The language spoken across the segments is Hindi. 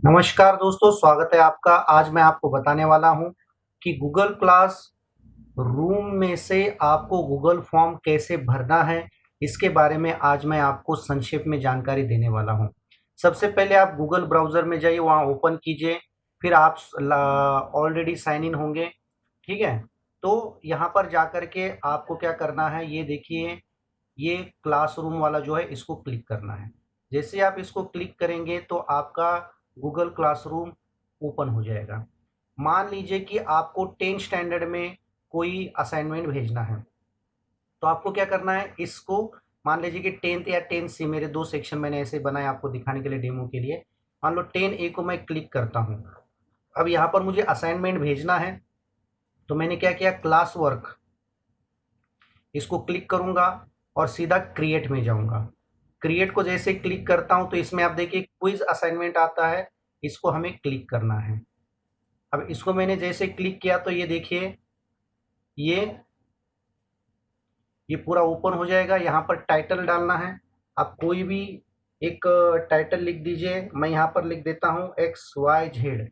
नमस्कार दोस्तों, स्वागत है आपका। आज मैं आपको बताने वाला हूं कि गूगल क्लास रूम में से आपको गूगल फॉर्म कैसे भरना है। इसके बारे में आज मैं आपको संक्षेप में जानकारी देने वाला हूं। सबसे पहले आप गूगल ब्राउज़र में जाइए, वहां ओपन कीजिए। फिर आप ऑलरेडी साइन इन होंगे, ठीक है। तो यहाँ पर जाकर के आपको क्या करना है, ये देखिए, ये क्लासरूम वाला जो है इसको क्लिक करना है। जैसे आप इसको क्लिक करेंगे तो आपका गूगल क्लासरूम ओपन हो जाएगा। मान लीजिए कि आपको 10 स्टैंडर्ड में कोई असाइनमेंट भेजना है, तो आपको क्या करना है, इसको मान लीजिए कि 10th या 10 सी, मेरे दो सेक्शन मैंने ऐसे बनाए आपको दिखाने के लिए, डेमो के लिए। मान लो 10 ए को मैं क्लिक करता हूँ। अब यहाँ पर मुझे असाइनमेंट भेजना है, तो मैंने क्या किया, क्लास वर्क, इसको क्लिक करूंगा और सीधा क्रिएट में जाऊंगा। क्रिएट को जैसे क्लिक करता हूं तो इसमें आप देखिए क्विज असाइनमेंट आता है, इसको हमें क्लिक करना है। अब इसको मैंने जैसे क्लिक किया तो ये देखिए, ये ये पूरा ओपन हो जाएगा। यहाँ पर टाइटल डालना है, आप कोई भी एक टाइटल लिख दीजिए। मैं यहाँ पर लिख देता हूँ XYZ,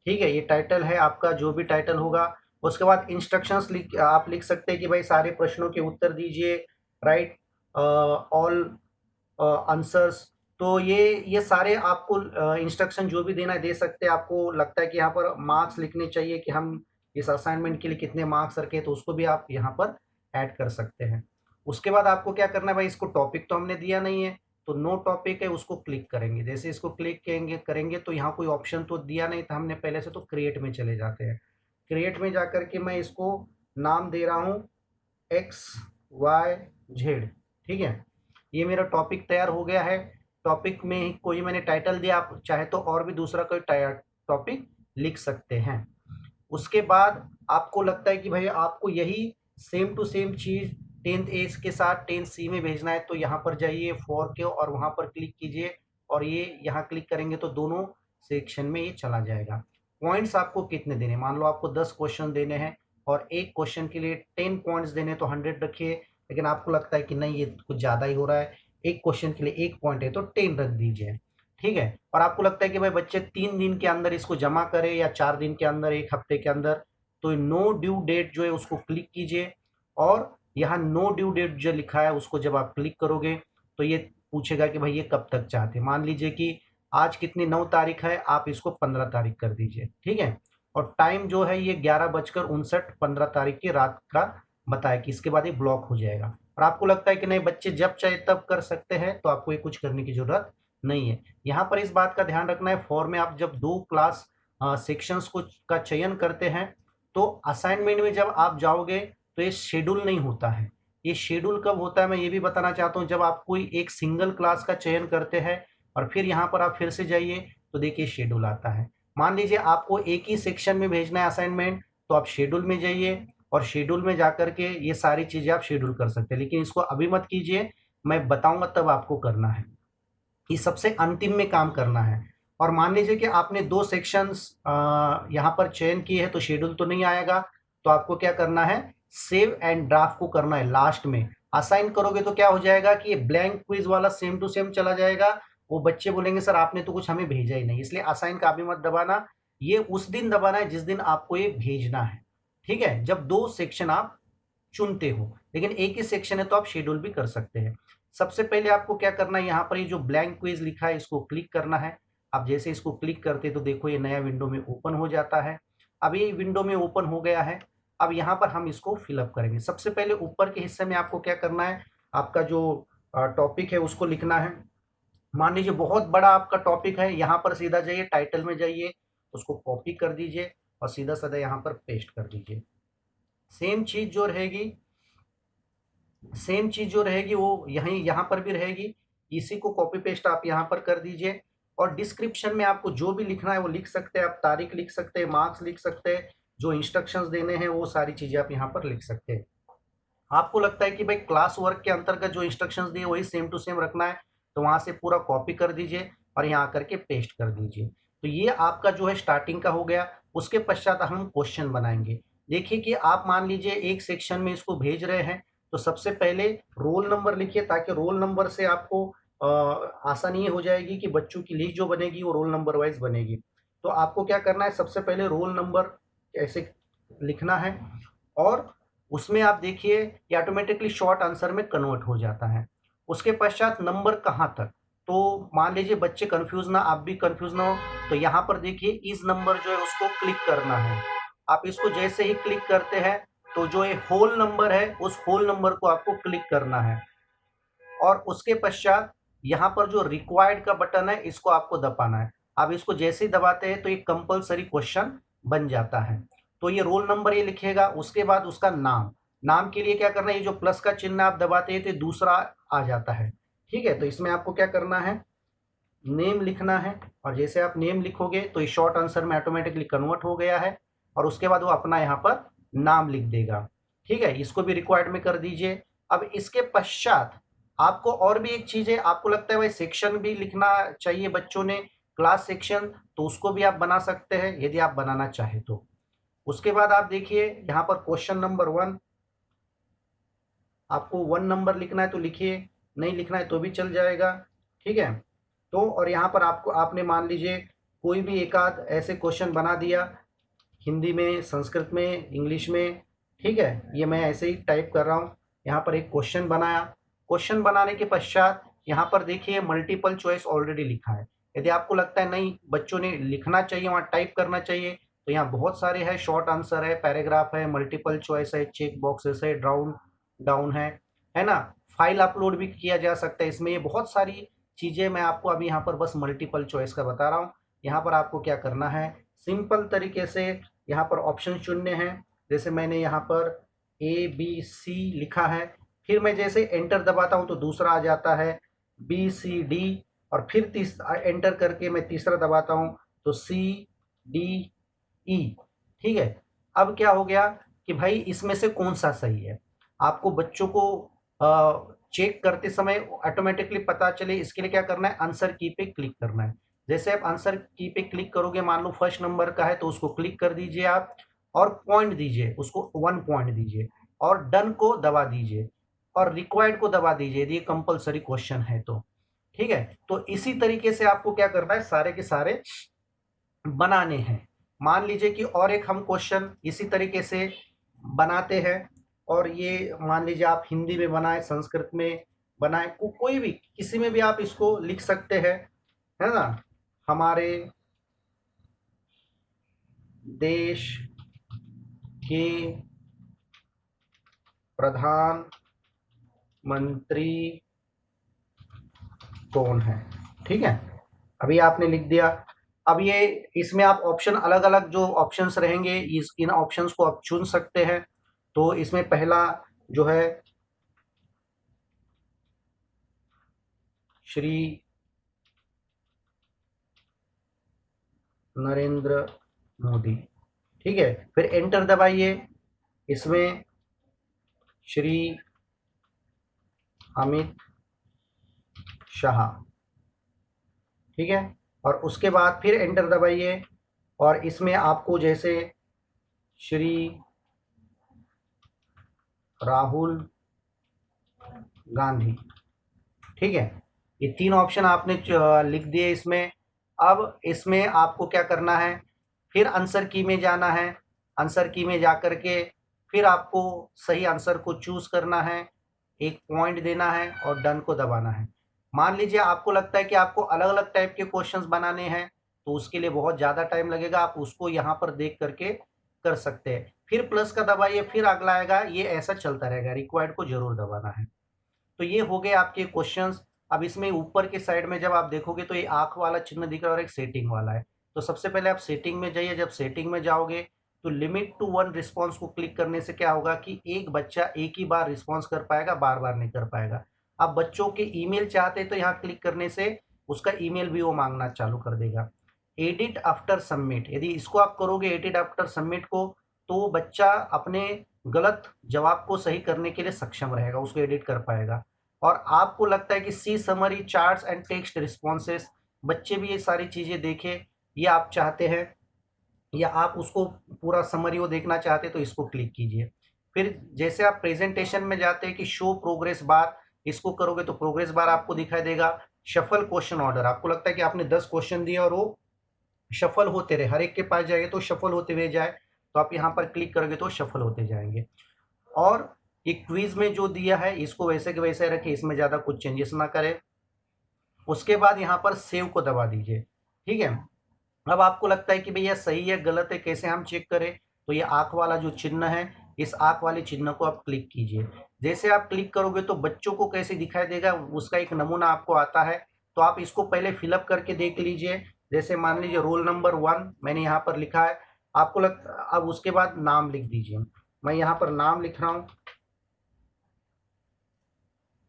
ठीक है। ये टाइटल है आपका, जो भी टाइटल होगा। उसके बाद इंस्ट्रक्शंस आप लिख सकते हैं कि भाई सारे प्रश्नों के उत्तर दीजिए, राइट ऑल आंसर्स। तो ये सारे आपको इंस्ट्रक्शन जो भी देना है दे सकते हैं। आपको लगता है कि यहाँ पर मार्क्स लिखने चाहिए कि हम इस असाइनमेंट के लिए कितने मार्क्स रखे, तो उसको भी आप यहाँ पर ऐड कर सकते हैं। उसके बाद आपको क्या करना है भाई, इसको टॉपिक तो हमने दिया नहीं है, तो नो टॉपिक है, उसको क्लिक करेंगे। जैसे इसको क्लिक करेंगे करेंगे तो यहाँ कोई ऑप्शन तो दिया नहीं था हमने पहले से, तो क्रिएट में चले जाते हैं। क्रिएट में जाकर के मैं इसको नाम दे रहा हूँ XYZ, ठीक है। ये मेरा टॉपिक तैयार हो गया है। टॉपिक में कोई मैंने टाइटल दिया, आप चाहे तो और भी दूसरा कोई टॉपिक लिख सकते हैं। उसके बाद आपको लगता है कि भाई आपको यही सेम टू सेम चीज 10th ए के साथ 10th सी में भेजना है, तो यहाँ पर जाइए फॉर के और वहां पर क्लिक कीजिए, और ये यहाँ क्लिक करेंगे तो दोनों सेक्शन में ये चला जाएगा। पॉइंट्स आपको कितने देने, मान लो आपको 10 क्वेश्चन देने हैं और एक क्वेश्चन के लिए 10 पॉइंट्स देने, तो 100 रखिए। लेकिन आपको लगता है कि नहीं, ये कुछ ज़्यादा ही हो रहा है, एक क्वेश्चन के लिए एक पॉइंट है, तो 10 रख दीजिए, ठीक है। और आपको लगता है कि भाई बच्चे 3 दिन के अंदर इसको जमा करें या 4 दिन के अंदर, एक हफ्ते के अंदर, तो नो ड्यू डेट जो है उसको क्लिक कीजिए। और यहाँ नो ड्यू डेट जो लिखा है उसको जब आप क्लिक करोगे तो ये पूछेगा कि भाई ये कब तक चाहते हैं। मान लीजिए कि आज कितनी 9 तारीख है, आप इसको 15 तारीख कर दीजिए, ठीक है। और टाइम जो है ये 11:59, 15 तारीख की रात का बताया कि इसके बाद ये ब्लॉक हो जाएगा। और आपको लगता है कि नहीं, बच्चे जब चाहे तब कर सकते हैं, तो आपको ये कुछ करने की जरूरत नहीं है। यहाँ पर इस बात का ध्यान रखना है, फॉर में आप जब दो क्लास सेक्शंस को का चयन करते हैं, तो असाइनमेंट में जब आप जाओगे तो ये शेड्यूल नहीं होता है। ये शेड्यूल कब होता है मैं ये भी बताना चाहता हूँ, जब आप कोई एक सिंगल क्लास का चयन करते हैं और फिर यहाँ पर आप फिर से जाइए तो देखिए शेड्यूल आता है। मान लीजिए आपको एक ही सेक्शन में भेजना है असाइनमेंट, तो आप शेड्यूल में जाइए और शेड्यूल में जाकर के ये सारी चीजें आप शेड्यूल कर सकते हैं। लेकिन इसको अभी मत कीजिए, मैं बताऊंगा तब आपको करना है। ये सबसे अंतिम में काम करना है। और मान लीजिए कि आपने दो सेक्शंस यहाँ पर चयन किए हैं, तो शेड्यूल तो नहीं आएगा। तो आपको क्या करना है, सेव एंड ड्राफ्ट को करना है। लास्ट में असाइन करोगे तो क्या हो जाएगा कि ये ब्लैंक क्विज वाला सेम टू सेम चला जाएगा। वो बच्चे बोलेंगे सर आपने तो कुछ हमें भेजा ही नहीं, इसलिए असाइन का अभी मत दबाना। ये उस दिन दबाना है जिस दिन आपको ये भेजना है, ठीक है, जब दो सेक्शन आप चुनते हो। लेकिन एक ही सेक्शन है तो आप शेड्यूल भी कर सकते हैं। सबसे पहले आपको क्या करना है, यहाँ पर ये जो ब्लैंक क्विज लिखा है इसको क्लिक करना है। अब जैसे इसको क्लिक करते तो देखो ये नया विंडो में ओपन हो जाता है। अब ये विंडो में ओपन हो गया है। अब यहाँ पर हम इसको फिलअप करेंगे। सबसे पहले ऊपर के हिस्से में आपको क्या करना है, आपका जो टॉपिक है उसको लिखना है। मान लीजिए बहुत बड़ा आपका टॉपिक है, यहाँ पर सीधा जाइए टाइटल में जाइए, उसको कॉपी कर दीजिए और सीधा सीधा यहाँ पर पेस्ट कर दीजिए। सेम चीज जो रहेगी सेम चीज जो रहेगी वो यहीं यहाँ पर भी रहेगी। इसी को कॉपी पेस्ट आप यहाँ पर कर दीजिए। और डिस्क्रिप्शन में आपको जो भी लिखना है वो लिख सकते हैं, आप तारीख लिख सकते हैं, मार्क्स लिख सकते हैं, जो इंस्ट्रक्शंस देने हैं वो सारी चीजें आप यहाँ पर लिख सकते हैं। आपको लगता है कि भाई क्लास वर्क के अंतर्गत जो इंस्ट्रक्शंस दिए वही सेम टू सेम रखना है, तो वहां से पूरा कॉपी कर दीजिए और यहाँ आकर के पेस्ट कर दीजिए। तो ये आपका जो है स्टार्टिंग का हो गया। उसके पश्चात हम क्वेश्चन बनाएंगे। देखिए कि आप मान लीजिए एक सेक्शन में इसको भेज रहे हैं, तो सबसे पहले रोल नंबर लिखिए, ताकि रोल नंबर से आपको आसानी ये हो जाएगी कि बच्चों की लिस्ट जो बनेगी वो रोल नंबर वाइज बनेगी। तो आपको क्या करना है, सबसे पहले रोल नंबर ऐसे लिखना है और उसमें आप देखिए ये ऑटोमेटिकली शॉर्ट आंसर में कन्वर्ट हो जाता है। उसके पश्चात नंबर कहाँ तक, तो मान लीजिए बच्चे कंफ्यूज ना, आप भी कंफ्यूज ना हो, तो यहाँ पर देखिए इस नंबर जो है उसको क्लिक करना है। आप इसको जैसे ही क्लिक करते हैं तो जो ये होल नंबर है उस होल नंबर को आपको क्लिक करना है और उसके पश्चात यहाँ पर जो रिक्वायर्ड का बटन है इसको आपको दबाना है। आप इसको जैसे ही दबाते हैं तो ये कंपलसरी क्वेश्चन बन जाता है। तो ये रोल नंबर ये लिखेगा, उसके बाद उसका नाम, नाम के लिए क्या करना है, ये जो प्लस का चिन्ह आप दबाते हैं तो दूसरा आ जाता है। ठीक है, तो इसमें आपको क्या करना है, नेम लिखना है और जैसे आप नेम लिखोगे तो ये शॉर्ट आंसर में ऑटोमेटिकली कन्वर्ट हो गया है और उसके बाद वो अपना यहाँ पर नाम लिख देगा। ठीक है, इसको भी रिक्वायर्ड में कर दीजिए। अब इसके पश्चात आपको और भी एक चीज है, आपको लगता है भाई सेक्शन भी लिखना चाहिए बच्चों ने, क्लास सेक्शन, तो उसको भी आप बना सकते हैं यदि आप बनाना चाहे तो। उसके बाद आप देखिए यहाँ पर क्वेश्चन नंबर 1, आपको 1 नंबर लिखना है तो लिखिए, नहीं लिखना है तो भी चल जाएगा। ठीक है, तो और यहाँ पर आपको आपने मान लीजिए कोई भी एक आध ऐसे क्वेश्चन बना दिया, हिंदी में, संस्कृत में, इंग्लिश में। ठीक है, ये मैं ऐसे ही टाइप कर रहा हूँ। यहाँ पर एक क्वेश्चन बनाया, क्वेश्चन बनाने के पश्चात यहाँ पर देखिए मल्टीपल चॉइस ऑलरेडी लिखा है। यदि आपको लगता है नहीं बच्चों ने लिखना चाहिए, वहाँ टाइप करना चाहिए, तो यहाँ बहुत सारे है, शॉर्ट आंसर है, पैराग्राफ है, मल्टीपल चॉइस है, चेक बॉक्सेस है, डाउन डाउन है ना, फाइल अपलोड भी किया जा सकता है इसमें। ये बहुत सारी चीज़ें मैं आपको अभी यहाँ पर बस मल्टीपल चॉइस का बता रहा हूँ। यहाँ पर आपको क्या करना है, सिंपल तरीके से यहाँ पर ऑप्शन चुनने हैं। जैसे मैंने यहाँ पर ABC लिखा है, फिर मैं जैसे एंटर दबाता हूँ तो दूसरा आ जाता है BCD और फिर एंटर करके मैं तीसरा दबाता हूँ तो CDE। ठीक है, अब क्या हो गया कि भाई इसमें से कौन सा सही है, आपको बच्चों को चेक करते समय ऑटोमेटिकली पता चले, इसके लिए क्या करना है, आंसर की पे क्लिक करना है। जैसे आप आंसर की पे क्लिक करोगे, मान लो फर्स्ट नंबर का है तो उसको क्लिक कर दीजिए आप और पॉइंट दीजिए, उसको 1 पॉइंट दीजिए और डन को दबा दीजिए और रिक्वायर्ड को दबा दीजिए यदि ये कंपलसरी क्वेश्चन है तो। ठीक है, तो इसी तरीके से आपको क्या करना है, सारे के सारे बनाने हैं। मान लीजिए कि और एक हम क्वेश्चन इसी तरीके से बनाते हैं और ये मान लीजिए आप हिंदी में बनाए, संस्कृत में बनाए, कोई भी किसी में भी आप इसको लिख सकते हैं, है ना। हमारे देश के प्रधानमंत्री कौन है। ठीक है, अभी आपने लिख दिया। अब ये इसमें आप ऑप्शन अलग अलग जो ऑप्शंस रहेंगे इन ऑप्शंस को आप चुन सकते हैं। तो इसमें पहला जो है श्री नरेंद्र मोदी। ठीक है, फिर एंटर दबाइए, इसमें श्री अमित शाह। ठीक है, और उसके बाद फिर एंटर दबाइए और इसमें आपको जैसे श्री राहुल गांधी। ठीक है, ये 3 ऑप्शन आपने लिख दिए इसमें। अब इसमें आपको क्या करना है, फिर आंसर की में जाना है, आंसर की में जाकर के फिर आपको सही आंसर को चूज करना है, एक पॉइंट देना है और डन को दबाना है। मान लीजिए आपको लगता है कि आपको अलग अलग टाइप के क्वेश्चंस बनाने हैं तो उसके लिए बहुत ज़्यादा टाइम लगेगा, आप उसको यहाँ पर देख करके कर सकते हैं। फिर प्लस का दबाइए, फिर अगला आएगा, ये ऐसा चलता रहेगा, रिक्वायर्ड को जरूर दबाना है। तो ये हो गए आपके क्वेश्चंस। अब इसमें ऊपर के साइड में जब आप देखोगे तो ये आंख वाला चिन्ह दिख रहा है और एक सेटिंग वाला है। तो सबसे पहले आप सेटिंग में जाइए, जब सेटिंग में जाओगे तो लिमिट टू 1 रिस्पॉन्स को क्लिक करने से क्या होगा कि एक बच्चा एक ही बार रिस्पॉन्स कर पाएगा, बार बार नहीं कर पाएगा। आप बच्चों के ईमेल चाहते हैं तो यहाँ क्लिक करने से उसका ईमेल भी वो मांगना चालू कर देगा। एडिट आफ्टर सबमिट, यदि इसको आप करोगे एडिट आफ्टर सबमिट को, तो बच्चा अपने गलत जवाब को सही करने के लिए सक्षम रहेगा, उसको एडिट कर पाएगा। और आपको लगता है कि सी summary charts and text responses, बच्चे भी ये सारी चीज़ें देखें, ये आप चाहते हैं, या आप उसको पूरा समरी वो देखना चाहते हैं तो इसको क्लिक कीजिए। फिर जैसे आप प्रेजेंटेशन में जाते हैं कि शो प्रोग्रेस बार, इसको करोगे तो प्रोग्रेस बार आपको दिखाई देगा। शफल क्वेश्चन ऑर्डर, आपको लगता है कि आपने 10 क्वेश्चन दिए और वो शफल होते रहे, हर एक के पास जाएंगे तो शफल होते हुए जाए, तो आप यहाँ पर क्लिक करोगे तो शफल होते जाएंगे। और ये क्विज में जो दिया है इसको वैसे के वैसे रखें, इसमें ज़्यादा कुछ चेंजेस ना करें। उसके बाद यहाँ पर सेव को दबा दीजिए, ठीक है। अब आपको लगता है कि भैया सही है गलत है, कैसे हम चेक करें, तो ये आंख वाला जो चिन्ह है, इस आंख वाले चिन्ह को आप क्लिक कीजिए। जैसे आप क्लिक करोगे तो बच्चों को कैसे दिखाई देगा उसका एक नमूना आपको आता है, तो आप इसको पहले फिलअप करके देख लीजिए। जैसे मान लीजिए रोल नंबर 1 मैंने यहाँ पर लिखा है, आपको अब उसके बाद नाम लिख दीजिए। मैं यहाँ पर नाम लिख रहा हूँ।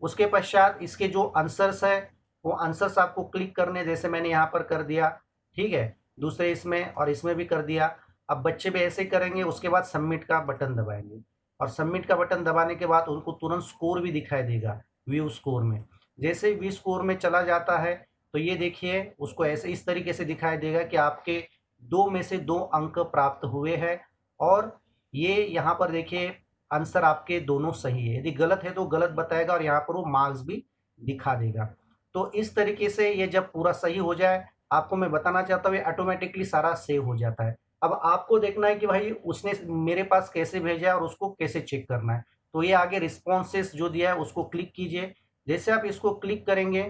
उसके पश्चात इसके जो आंसर्स है वो आंसर्स आपको क्लिक करने, जैसे मैंने यहाँ पर कर दिया, ठीक है, दूसरे इसमें और इसमें भी कर दिया। अब बच्चे भी ऐसे ही करेंगे, उसके बाद सबमिट का बटन दबाएंगे और सबमिट का बटन दबाने के बाद उनको तुरंत स्कोर भी दिखाई देगा व्यू स्कोर में। जैसे व्यू स्कोर में चला जाता है तो ये देखिए उसको ऐसे इस तरीके से दिखाई देगा कि आपके 2 में से 2 अंक प्राप्त हुए हैं। और ये यहाँ पर देखिए आंसर आपके दोनों सही है, यदि गलत है तो गलत बताएगा और यहाँ पर वो मार्क्स भी दिखा देगा। तो इस तरीके से ये जब पूरा सही हो जाए, आपको मैं बताना चाहता हूँ ये ऑटोमेटिकली सारा सेव हो जाता है। अब आपको देखना है कि भाई उसने मेरे पास कैसे भेजा है और उसको कैसे चेक करना है। तो ये आगे रिस्पॉन्सेस जो दिया है उसको क्लिक कीजिए। जैसे आप इसको क्लिक करेंगे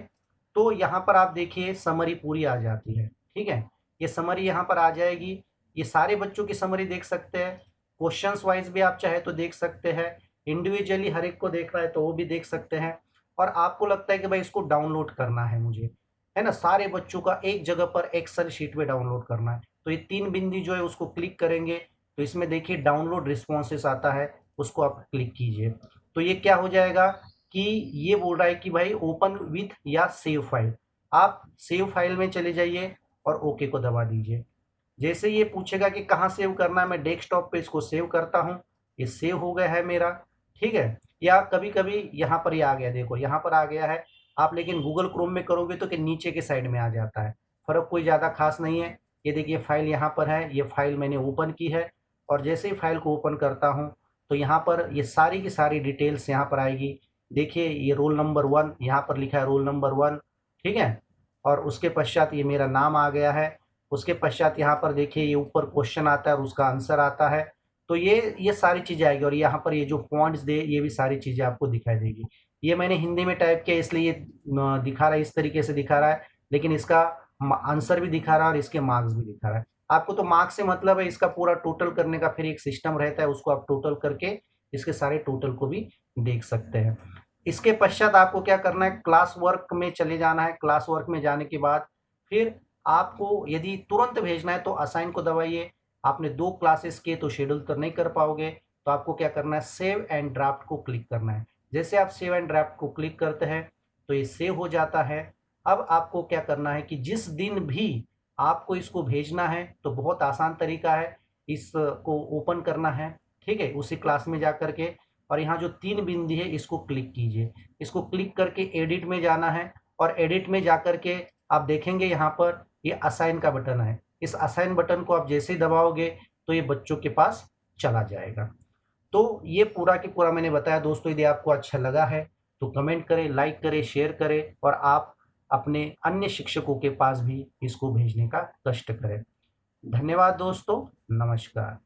तो यहाँ पर आप देखिए समरी पूरी आ जाती है, ठीक है। ये समरी यहाँ पर आ जाएगी, ये सारे बच्चों की समरी देख सकते हैं। क्वेश्चंस वाइज भी आप चाहे तो देख सकते हैं, इंडिविजुअली हर एक को देखना है तो वो भी देख सकते हैं। और आपको लगता है कि भाई इसको डाउनलोड करना है मुझे, है ना, सारे बच्चों का एक जगह पर एक्सेल शीट में डाउनलोड करना है, तो ये 3 बिंदी जो है उसको क्लिक करेंगे तो इसमें देखिए डाउनलोड रिस्पॉन्सेस आता है, उसको आप क्लिक कीजिए। तो ये क्या हो जाएगा कि ये बोल रहा है कि भाई ओपन विथ या सेव फाइल, आप सेव फाइल में चले जाइए और ओके को दबा दीजिए। जैसे ये पूछेगा कि कहाँ सेव करना है, मैं डेस्कटॉप पे इसको सेव करता हूँ, ये सेव हो गया है मेरा, ठीक है। या कभी कभी यहाँ पर ही आ गया, देखो यहाँ पर आ गया है। आप लेकिन गूगल क्रोम में करोगे तो कि नीचे के साइड में आ जाता है, फर्क कोई ज़्यादा खास नहीं है। ये देखिए फाइल यहाँ पर है, ये फाइल मैंने ओपन की है और जैसे ही फाइल को ओपन करता हूँ तो यहाँ पर ये सारी की सारी डिटेल्स यहाँ पर आएगी। देखिए ये रोल नंबर 1 यहाँ पर लिखा है, रोल नंबर 1, ठीक है। और उसके पश्चात ये मेरा नाम आ गया है। उसके पश्चात यहाँ पर देखिए ये ऊपर क्वेश्चन आता है और उसका आंसर आता है। तो ये सारी चीज़ें आएगी और यहाँ पर ये जो फॉन्ट्स दे ये भी सारी चीज़ें आपको दिखाई देगी। ये मैंने हिंदी में टाइप किया इसलिए ये दिखा रहा है, इस तरीके से दिखा रहा है, लेकिन इसका आंसर भी दिखा रहा है और इसके मार्क्स भी दिखा रहा है। आपको तो मार्क्स से मतलब है, इसका पूरा टोटल करने का फिर एक सिस्टम रहता है, उसको आप टोटल करके इसके सारे टोटल को भी देख सकते हैं। इसके पश्चात आपको क्या करना है, क्लास वर्क में चले जाना है। क्लास वर्क में जाने के बाद फिर आपको यदि तुरंत भेजना है तो असाइन को दबाइए। आपने 2 क्लासेस किए तो शेड्यूल तो नहीं कर पाओगे, तो आपको क्या करना है, सेव एंड ड्राफ्ट को क्लिक करना है। जैसे आप सेव एंड ड्राफ्ट को क्लिक करते हैं तो ये सेव हो जाता है। अब आपको क्या करना है कि जिस दिन भी आपको इसको भेजना है तो बहुत आसान तरीका है, इसको ओपन करना है, ठीक है, उसी क्लास में जा कर के, और यहाँ जो 3 बिंदी है इसको क्लिक कीजिए। इसको क्लिक करके एडिट में जाना है और एडिट में जा कर के आप देखेंगे यहाँ पर ये असाइन का बटन है। इस असाइन बटन को आप जैसे ही दबाओगे तो ये बच्चों के पास चला जाएगा। तो ये पूरा की पूरा मैंने बताया दोस्तों। यदि आपको अच्छा लगा है तो कमेंट करें, लाइक करें, शेयर करें और आप अपने अन्य शिक्षकों के पास भी इसको भेजने का कष्ट करें। धन्यवाद दोस्तों, नमस्कार।